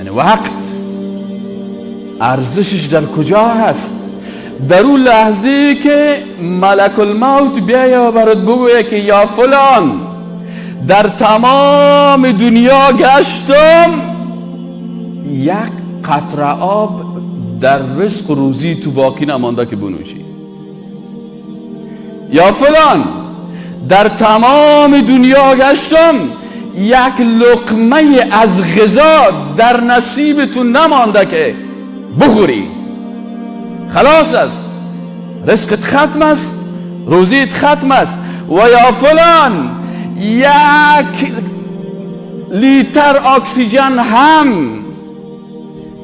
یعنی وقت ارزشش در کجا هست؟ در اون لحظه که ملک الموت بیایه و برات بگویه که یا فلان در تمام دنیا گشتم، یک قطره آب در رزق و روزی تو باقی نمانده که بنوشی. یا فلان در تمام دنیا گشتم، یک لقمه از غذا در نصیبتون نمانده که بخوری. خلاص است، رزقت ختم است، روزیت ختم است. و یا فلان یک لیتر اکسیژن هم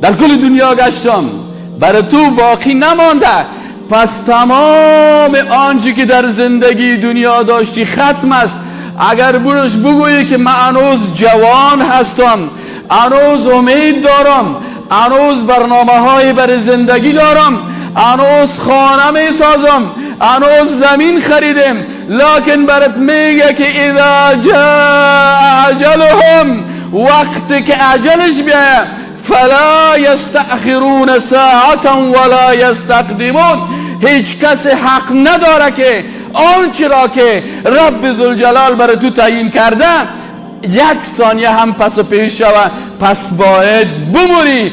در کل دنیا گشتم، برای تو باقی نمانده، پس تمام آنچه که در زندگی دنیا داشتی ختم است. اگر برش بگویی که من هنوز جوان هستم، هنوز امید دارم، هنوز برنامه های برای زندگی دارم، هنوز خانه می سازم، هنوز زمین خریدم، لکن برات میگه که اذا جاء اجلهم، وقتی که اجلش بیایه، فلا یستأخرون ساعتا ولا یستقدمون، هیچ کس حق نداره که آنچه را که رب ذوالجلال برای تو تعیین کرده یک ثانیه هم پس و پیش شود. پس باید بموری.